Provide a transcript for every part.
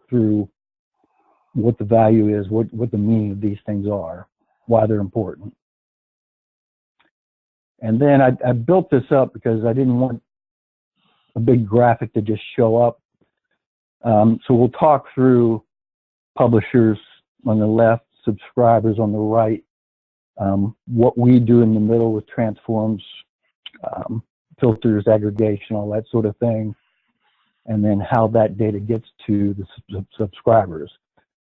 through what the value is, what the meaning of these things are, why they're important. And then I built this up because I didn't want a big graphic to just show up. So we'll talk through publishers on the left, subscribers on the right, what we do in the middle with transforms, filters, aggregation, all that sort of thing, and then how that data gets to the subscribers,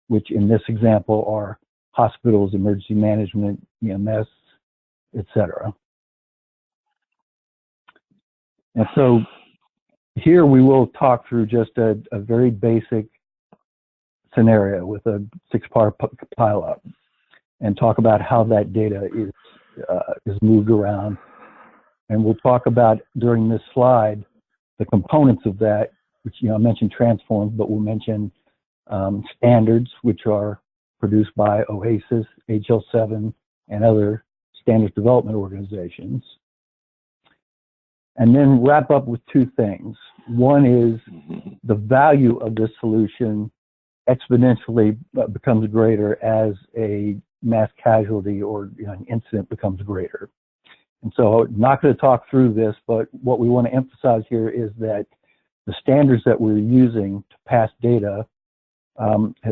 which in this example are hospitals, emergency management, EMS, etc. And so here we will talk through just a very basic scenario with a 6-part pileup and talk about how that data is moved around. And we'll talk about, during this slide, the components of that, which, I mentioned transforms, but we'll mention standards, which are produced by OASIS, HL7, and other standards development organizations. And then wrap up with 2 things. One is the value of this solution exponentially becomes greater as a mass casualty or an incident becomes greater. And so I'm not going to talk through this, but what we want to emphasize here is that the standards that we're using to pass data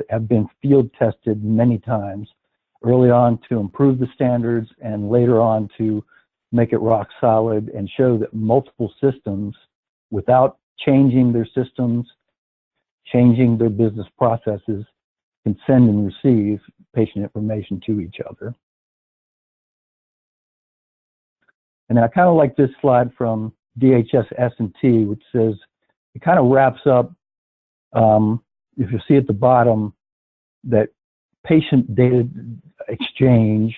have been field tested many times, early on to improve the standards and later on to make it rock solid and show that multiple systems, without changing their systems, changing their business processes, can send and receive patient information to each other. And I kind of like this slide from DHS S&T, which says, it kind of wraps up, if you see at the bottom, that patient data exchange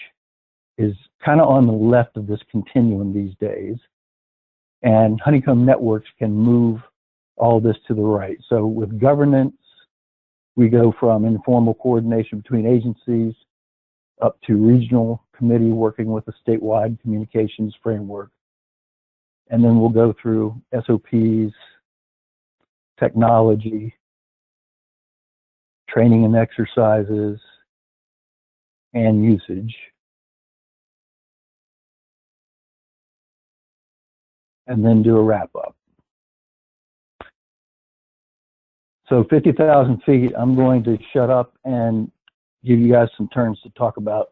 is kind of on the left of this continuum these days. And honeycomb networks can move all this to the right. So with governance, we go from informal coordination between agencies up to regional committee working with a statewide communications framework. And then we'll go through SOPs, technology, training and exercises, and usage. And then do a wrap up. So 50,000 feet, I'm going to shut up and give you guys some turns to talk about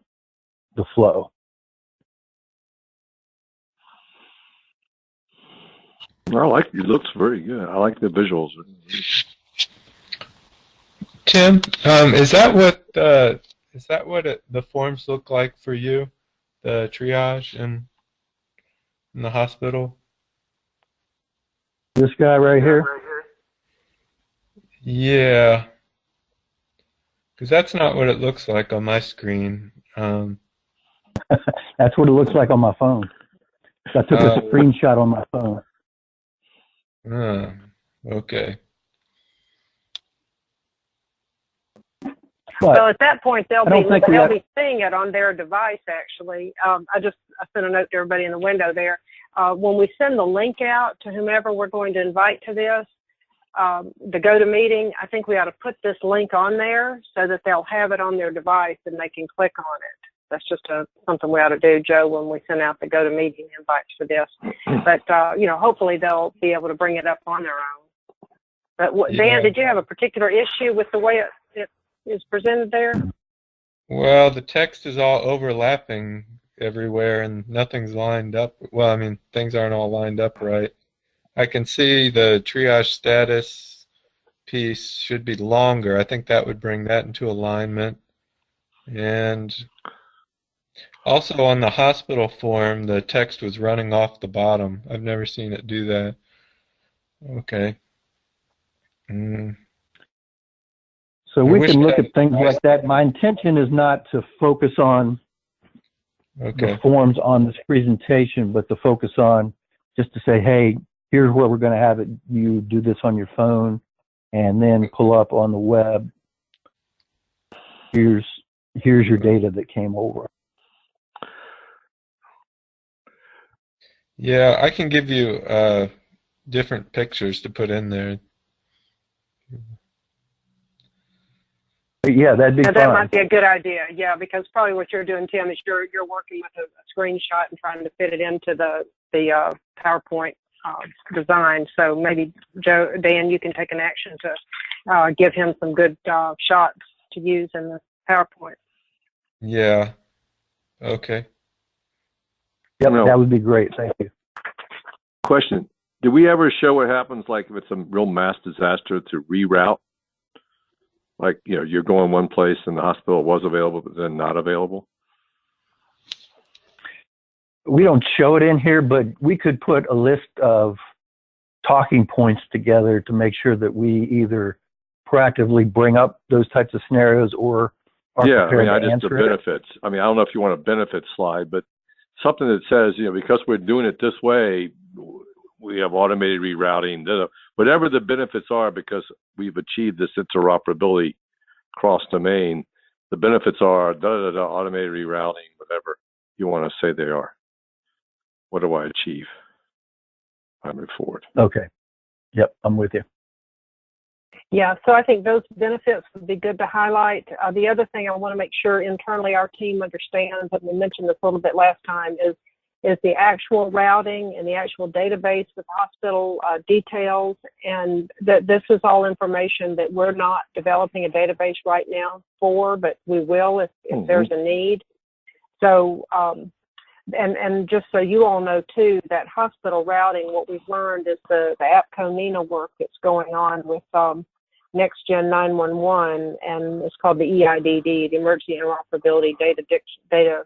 the flow. I like it. It looks very good. I like the visuals. Tim, is that what the forms look like for you, the triage in the hospital? This guy right here? Yeah, because that's not what it looks like on my screen. That's what it looks like on my phone. I took a screenshot on my phone. Okay. But well, at that point, they'll be seeing it on their device, actually. I sent a note to everybody in the window there. When we send the link out to whomever we're going to invite to this, the GoToMeeting, I think we ought to put this link on there so that they'll have it on their device and they can click on it. That's just something we ought to do, Joe, when we send out the GoToMeeting invites for this. But, hopefully they'll be able to bring it up on their own. But Dan, did you have a particular issue with the way it is presented there? Well, the text is all overlapping everywhere and nothing's lined up. Well, I mean, things aren't all lined up right. I can see the triage status piece should be longer. I think that would bring that into alignment. And also on the hospital form, the text was running off the bottom. I've never seen it do that. Okay. So we can look at things like that. My intention is not to focus on the forms on this presentation, but to focus on just to say, hey, here's where we're going to have it. You do this on your phone and then pull up on the web. Here's your data that came over. Yeah, I can give you different pictures to put in there. Yeah, that'd be Now, fun. that might be a good idea. Yeah, because probably what you're doing, Tim, is you're working with a screenshot and trying to fit it into the PowerPoint design. So maybe Dan, you can take an action to give him some good shots to use in the PowerPoint. Yeah. Okay. Yep, No. that would be great. Thank you. Question: did we ever show what happens, like if it's a real mass disaster, to reroute? Like, you're going one place and the hospital was available, but then not available? We don't show it in here, but we could put a list of talking points together to make sure that we either proactively bring up those types of scenarios or are prepared to answer the benefits. I mean, I don't know if you want a benefit slide, but something that says, because we're doing it this way, we have automated rerouting, whatever the benefits are, because we've achieved this interoperability cross-domain. The benefits are automated rerouting, whatever you want to say they are. What do I achieve? I move forward. Okay. Yep, I'm with you. Yeah, so I think those benefits would be good to highlight. The other thing I want to make sure internally our team understands, and we mentioned this a little bit last time, is the actual routing and the actual database with hospital details, and that this is all information that we're not developing a database right now for, but we will if there's a need. So, and just so you all know too, that hospital routing, what we've learned is the APCO-NENA work that's going on with Next Gen 911, and it's called the EIDD, the Emergency Interoperability Data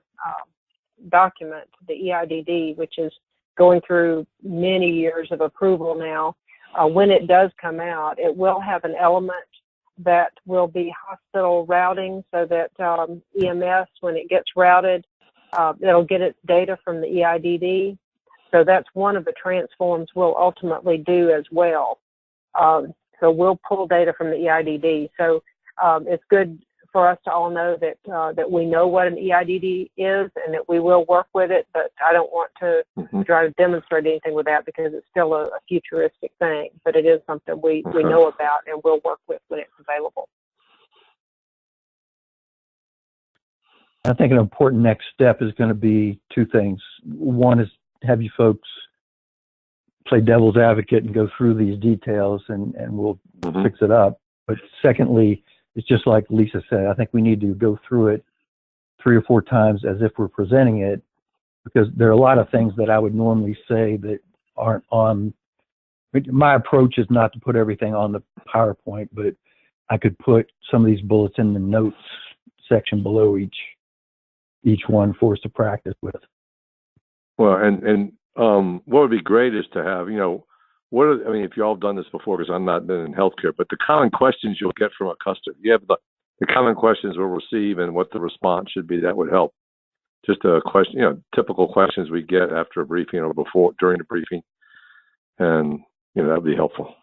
document, the EIDD, which is going through many years of approval now. When it does come out, it will have an element that will be hospital routing, so that EMS, when it gets routed, it'll get its data from the EIDD. So that's one of the transforms we'll ultimately do as well. So we'll pull data from the EIDD. So it's good for us to all know that that we know what an EIDD is and that we will work with it, but I don't want to try to demonstrate anything with that because it's still a futuristic thing, but it is something we know about and we'll work with when it's available. I think an important next step is going to be two things. One is have you folks play devil's advocate and go through these details and we'll fix it up. But secondly, it's just like Lisa said, I think we need to go through it 3 or 4 times as if we're presenting it, because there are a lot of things that I would normally say that aren't on. My approach is not to put everything on the PowerPoint, but I could put some of these bullets in the notes section below each one for us to practice with. Well, and what would be great is to have, if you all have done this before, because I'm not been in healthcare, but the common questions you'll get from a customer. You have the common questions we'll receive and what the response should be. That would help. Just a question, typical questions we get after a briefing or during the briefing. And, that would be helpful.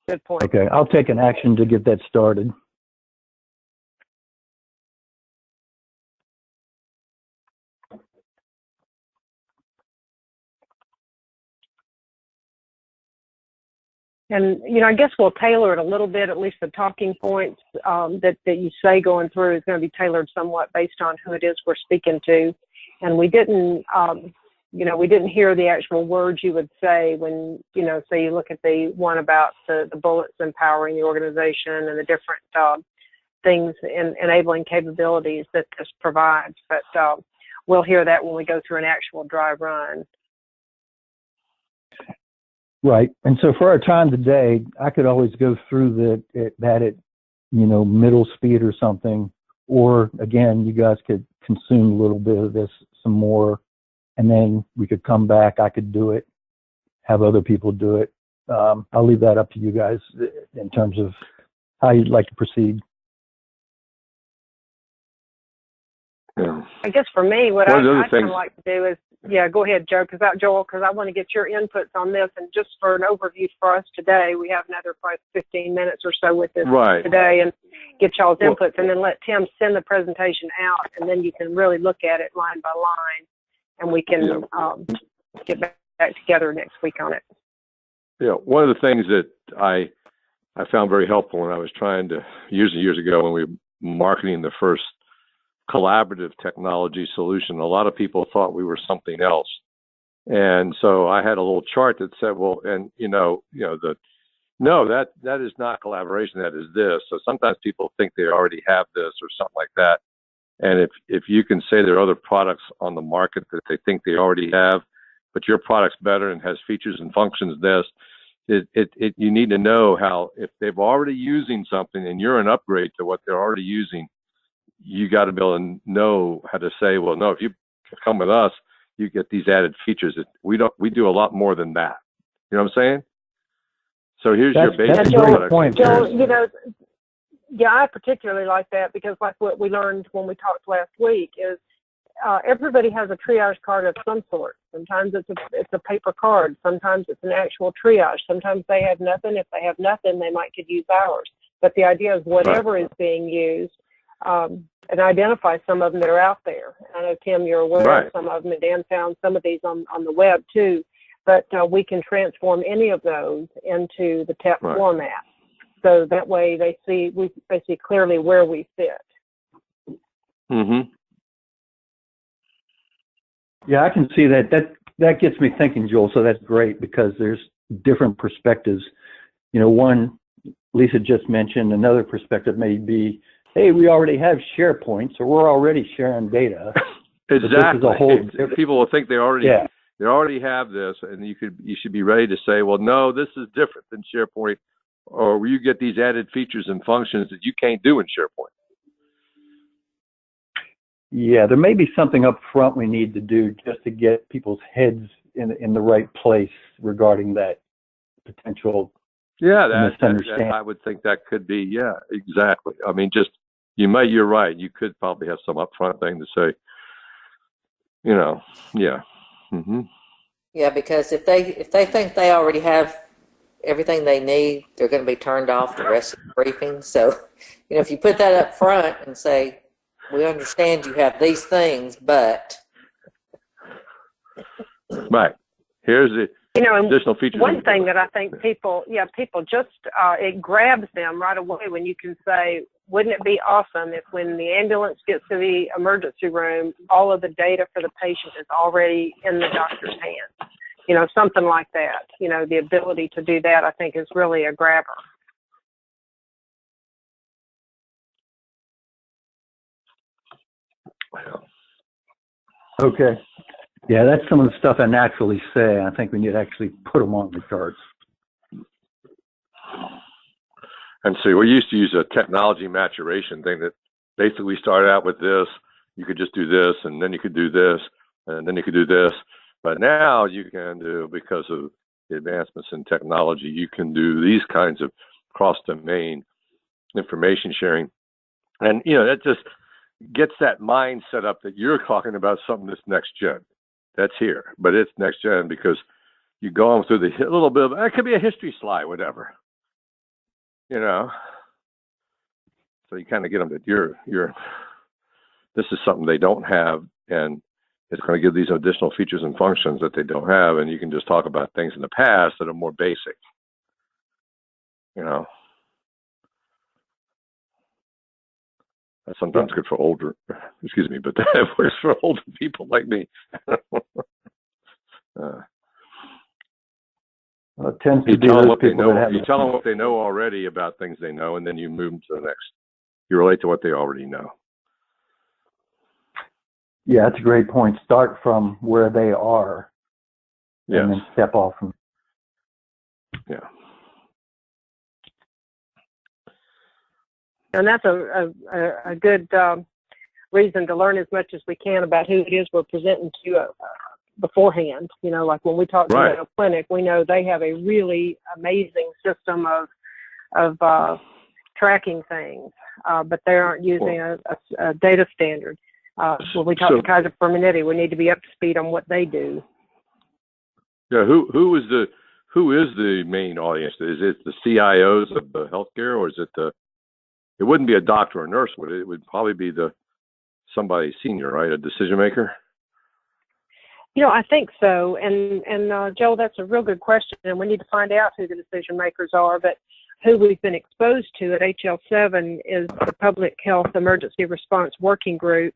Good point. Okay, I'll take an action to get that started. And, I guess we'll tailor it a little bit, at least the talking points that you say going through is going to be tailored somewhat based on who it is we're speaking to. And we didn't, we didn't hear the actual words you would say when, say you look at the one about the bullets empowering the organization and the different things and enabling capabilities that this provides. But we'll hear that when we go through an actual dry run. Right. And so for our time today, I could always go through that at middle speed or something, or again, you guys could consume a little bit of this some more, and then we could come back. I could do it, have other people do it. I'll leave that up to you guys in terms of how you'd like to proceed. Yeah. I guess for me, what I'd kind of like to do is, go ahead, Joel, because I want to get your inputs on this. And just for an overview for us today, we have another probably 15 minutes or so with this today, and get y'all's inputs, and then let Tim send the presentation out, and then you can really look at it line by line, and we can get back together next week on it. Yeah, one of the things that I I found very helpful when I was trying to, years and years ago, when we were marketing the first collaborative technology solution. A lot of people thought we were something else. And so I had a little chart that said, well, and no, that is not collaboration, that is this. So sometimes people think they already have this or something like that. And if you can say there are other products on the market that they think they already have, but your product's better and has features and functions this, you need to know how, if they've already using something and you're an upgrade to what they're already using, you got to be able to know how to say, well, no, if you come with us, you get these added features. We do a lot more than that. You know what I'm saying? So here's your basic product. Joel, yeah, I particularly like that because like what we learned when we talked last week is everybody has a triage card of some sort. Sometimes it's a paper card. Sometimes it's an actual triage. Sometimes they have nothing. If they have nothing, they might could use ours. But the idea is whatever is being used, and identify some of them that are out there. I know, Tim, you're aware of some of them, and Dan found some of these on the web too. But we can transform any of those into the TEP format. So that way they see clearly where we fit. Mm-hmm. Yeah, I can see that. That gets me thinking, Joel. So that's great because there's different perspectives. One Lisa just mentioned. Another perspective may be, hey, we already have SharePoint, so we're already sharing data. Exactly. People will think they already have this, and you should be ready to say, well, no, this is different than SharePoint, or you get these added features and functions that you can't do in SharePoint. Yeah, there may be something up front we need to do just to get people's heads in the right place regarding that potential misunderstanding. I would think that could be, exactly. I mean, you're right. You could probably have some upfront thing to say, Mm-hmm. Yeah, because if they think they already have everything they need, they're going to be turned off the rest of the briefing. So, if you put that up front and say, we understand you have these things, but right, here's the additional features. One thing that I think people just it grabs them right away when you can say, wouldn't it be awesome if when the ambulance gets to the emergency room, all of the data for the patient is already in the doctor's hands? Something like that. The ability to do that, I think, is really a grabber. Okay. Yeah, that's some of the stuff I naturally say. I think we need to actually put them on the charts. And so we used to use a technology maturation thing that basically started out with this. You could just do this, and then you could do this, and then you could do this. But now you can do, because of the advancements in technology, you can do these kinds of cross-domain information sharing. And, that just gets that mind set up that you're talking about something that's next gen. That's here, but it's next gen because you go on through a little bit of, it could be a history slide, whatever. So you kind of get them that this is something they don't have, and it's going to give these additional features and functions that they don't have, and you can just talk about things in the past that are more basic. That's sometimes good for older, but that works for older people like me. It tends to you be tell them those what they people know. You tell them what they know already about things they know, and then you move to the next. You relate to what they already know. Yeah, that's a great point. Start from where they are, and then step off from. Yeah. And that's a good reason to learn as much as we can about who it is we're presenting to beforehand. Like when we talk to a clinic, we know they have a really amazing system of tracking things, but they aren't using a data standard. When we talk to Kaiser Permanente, we need to be up to speed on what they do. Yeah, who is the main audience? Is it the CIOs of the healthcare, or is it it wouldn't be a doctor or nurse, would it? It would probably be somebody senior, right? A decision maker? I think so. And Joel, that's a real good question, and we need to find out who the decision makers are. But who we've been exposed to at HL7 is the Public Health Emergency Response Working Group.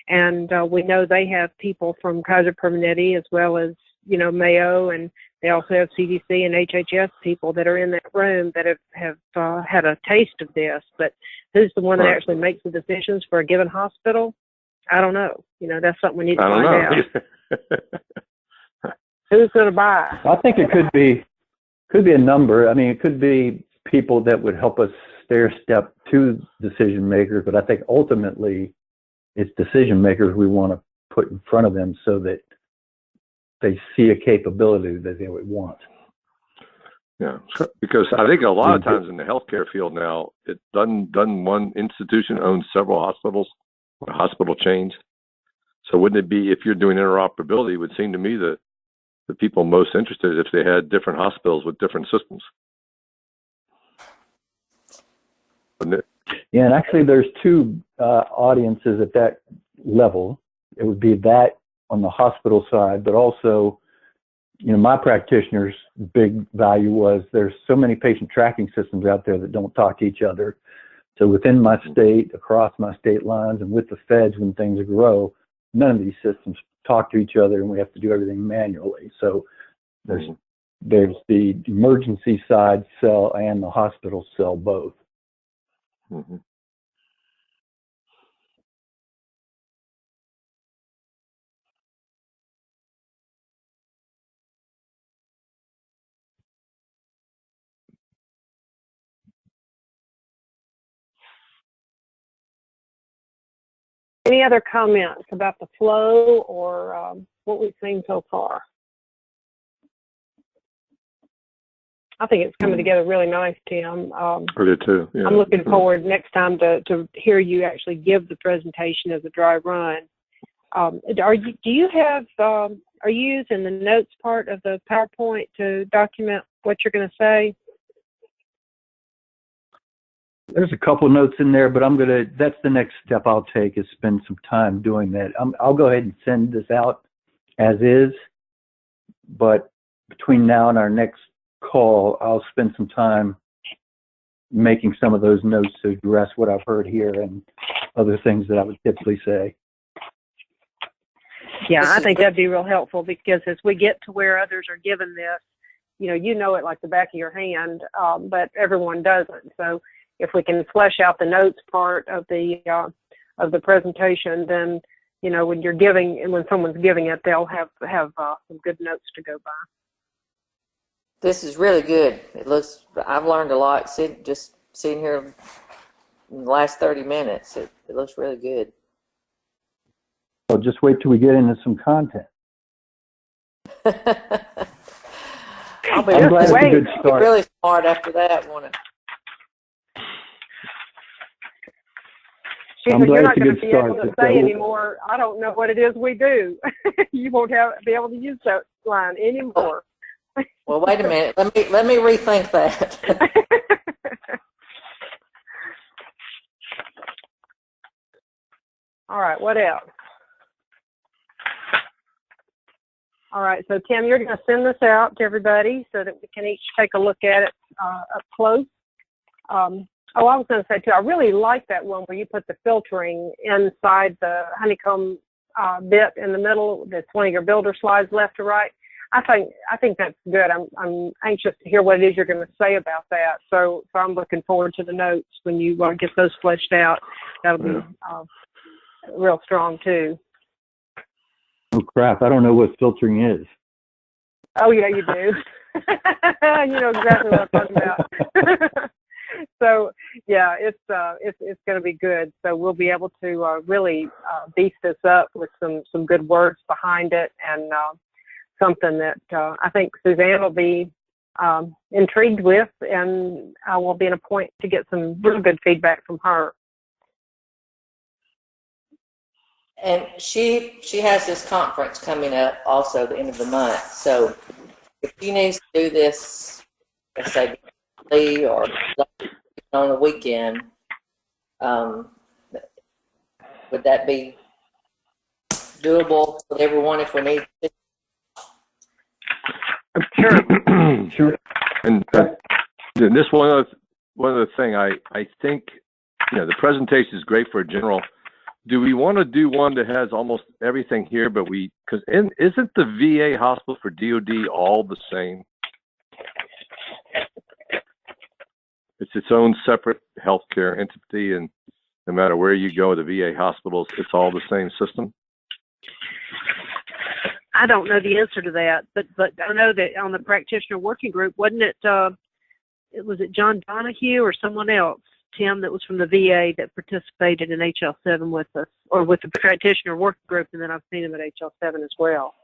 And we know they have people from Kaiser Permanente as well as, you know, Mayo, and they also have CDC and HHS people that are in that room that have had a taste of this. But who's the one that actually makes the decisions for a given hospital? I don't know. You know, that's something we need to find out. Who's going to buy? I think it could be a number. I mean, it could be people that would help us stair step to decision makers, but I think ultimately it's decision makers we want to put in front of them so that they see a capability that they would want. Yeah, because I think a lot of times in the healthcare field now, it doesn't one institution owns several hospitals or hospital chains. So wouldn't it be, if you're doing interoperability, it would seem to me that the people most interested if they had different hospitals with different systems. Wouldn't it? Yeah, and actually there's two audiences at that level. It would be that on the hospital side, but also, you know, my practitioner's big value was there's so many patient tracking systems out there that don't talk to each other. So within my state, across my state lines, and with the feds when things grow, none of these systems talk to each other, and we have to do everything manually. So there's the emergency side sell and the hospital sell both. Mm-hmm. Any other comments about the flow or what we've seen so far? I think it's coming together really nice, Tim. I do too. Yeah. I'm looking forward next time to hear you actually give the presentation as a dry run. Are you using the notes part of the PowerPoint to document what you're going to say? There's a couple notes in there, but that's the next step I'll take, is spend some time doing that. I'll go ahead and send this out as is, but between now and our next call, I'll spend some time making some of those notes to address what I've heard here and other things that I would typically say. Yeah, I think that'd be real helpful, because as we get to where others are given this, you know it like the back of your hand, but everyone doesn't. So if we can flesh out the notes part of the presentation, then, you know, when you're giving, and when someone's giving it, they'll have some good notes to go by. This is really good. I've learned a lot just sitting here in the last 30 minutes. It looks really good. Well, just wait till we get into some content. I'm glad it's a good start. Really smart after that, won't it? You're not going to be able to say anymore, I don't know what it is we do. You won't be able to use that line anymore. Well, wait a minute. Let me rethink that. All right, what else? All right, so Tim, you're going to send this out to everybody so that we can each take a look at it up close. I was going to say too, I really like that one where you put the filtering inside the honeycomb bit in the middle. That's one of your builder slides, left to right. I think that's good. I'm anxious to hear what it is you're going to say about that. So I'm looking forward to the notes when you get those fleshed out. That'll be real strong too. Oh crap! I don't know what filtering is. Oh yeah, you do. You know exactly what I'm talking about. So yeah, it's going to be good. So we'll be able to really beef this up with some good words behind it, and something that I think Suzanne will be intrigued with, and I will be in a point to get some real good feedback from her. And she has this conference coming up also the end of the month. So if she needs to do this, let's say, or on the weekend, would that be doable with everyone if we need to? Sure. And this one one other thing. I think, the presentation is great for a general. Do we want to do one that has almost everything here, but because isn't the VA hospital for DOD all the same? It's its own separate healthcare entity, and no matter where you go, the VA hospitals, it's all the same system. I don't know the answer to that, but I know that on the practitioner working group, wasn't it? Was it John Donahue or someone else, Tim, that was from the VA that participated in HL7 with us, or with the practitioner working group, and then I've seen him at HL7 as well.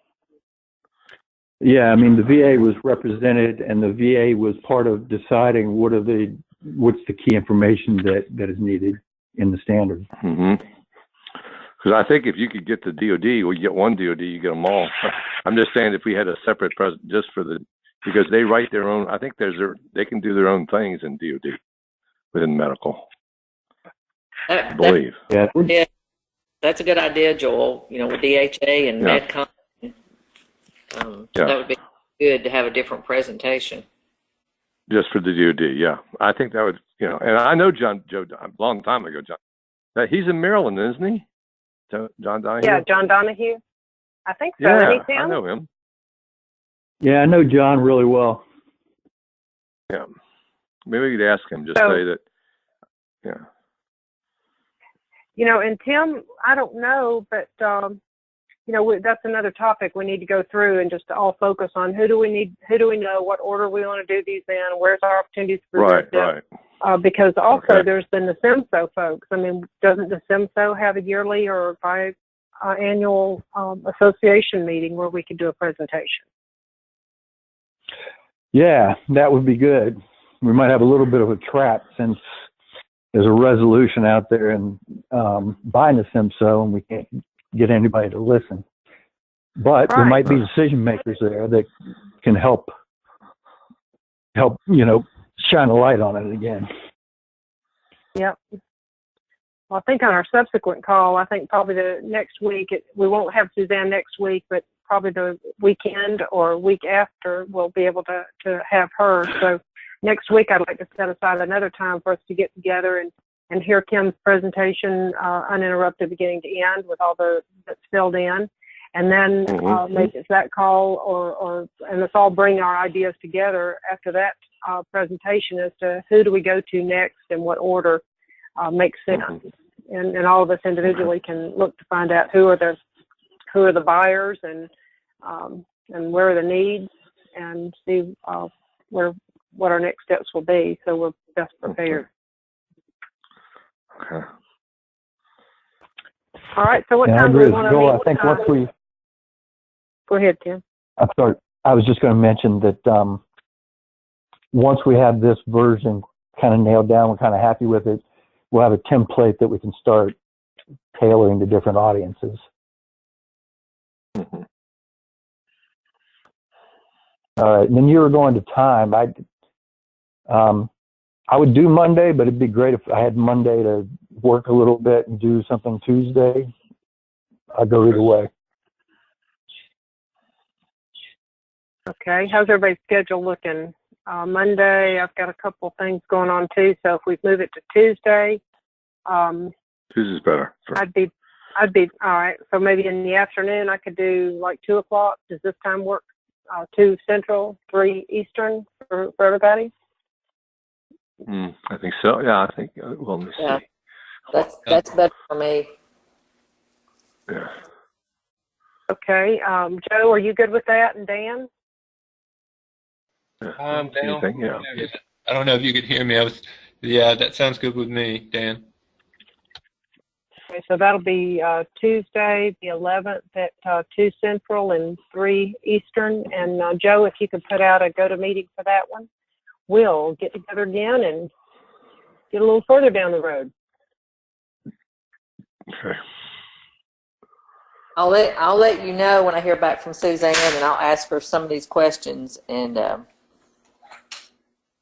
Yeah, I mean, the VA was represented, and the VA was part of deciding what's the key information that is needed in the standard. Mm-hmm. Because I think if you could get the DOD, or you get one DOD, you get them all. I'm just saying if we had a separate president just for because they write their own. I think they can do their own things in DOD within medical. I believe. Yeah, that's a good idea, Joel. With DHA and MedCom, that would be good to have a different presentation. Just for the DOD, yeah. I think that would, and I know Joe, a long time ago, John. He's in Maryland, isn't he? John Donahue? Yeah, John Donahue. I think so. Yeah, I know him. Yeah, I know John really well. Yeah. Maybe we could ask him, just say that, yeah. And Tim, I don't know, but, that's another topic we need to go through and just all focus on who do we know, what order we want to do these in, where's our opportunities for right. Because also there's been the SIMSO folks. I mean, doesn't the SIMSO have a yearly or annual association meeting where we could do a presentation? Yeah, that would be good. We might have a little bit of a trap since there's a resolution out there and buying the SIMSO, and we can't get anybody to listen. But there might be decision makers there that can help, shine a light on it again. Yep. Well, I think on our subsequent call, I think probably the next week, we won't have Suzanne next week, but probably the weekend or week after, we'll be able to have her. So next week, I'd like to set aside another time for us to get together and hear Kim's presentation uninterrupted beginning to end with all that's filled in. And then make that call and let's all bring our ideas together after that presentation as to who do we go to next and what order makes sense. And all of us individually can look to find out who are the buyers and where are the needs and see what our next steps will be, so we're best prepared. Okay. All right. So what time do we want to meet? I think once we go ahead, Tim. I'm sorry. I was just going to mention that once we have this version kind of nailed down, we're kind of happy with it, we'll have a template that we can start tailoring to different audiences. All right. And then you were going to time. I would do Monday, but it'd be great if I had Monday to work a little bit and do something Tuesday. I'd go either way. Okay. How's everybody's schedule looking? Monday, I've got a couple of things going on too. So if we move it to Tuesday, Tuesday's better. Sure. I'd be all right. So maybe in the afternoon, I could do like 2:00. Does this time work? 2 Central, 3 Eastern for everybody? I think so. Yeah, I think. Well, let me see. That's better for me. Yeah. Okay. Joe, are you good with that? And Dan? Dan, yeah. I don't know if you could hear me. That sounds good with me, Dan. Okay, so that'll be Tuesday, the 11th at 2 Central and 3 Eastern. And Joe, if you could put out a go-to-meeting for that one, we'll get together again and get a little further down the road. Okay. I'll let you know when I hear back from Suzanne, and I'll ask her some of these questions and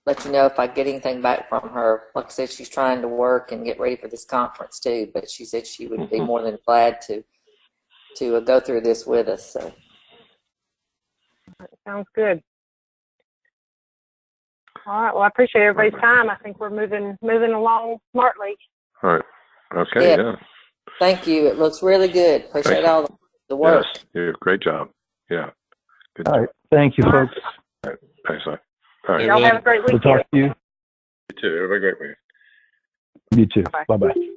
let you know if I get anything back from her. Like I said, she's trying to work and get ready for this conference too, but she said she would be more than glad to go through this with us. So. Sounds good. All right. Well, I appreciate everybody's time. I think we're moving along smartly. All right. Okay. Yeah. Thank you. It looks really good. Appreciate all the work. Yes. You did a great job. Yeah. Good All job. right. Thank you, folks. All right. Thanks. All right. Y'all have a great We'll weekend. talk to you. You too. Have a great week. You too. Bye-bye. Bye-bye.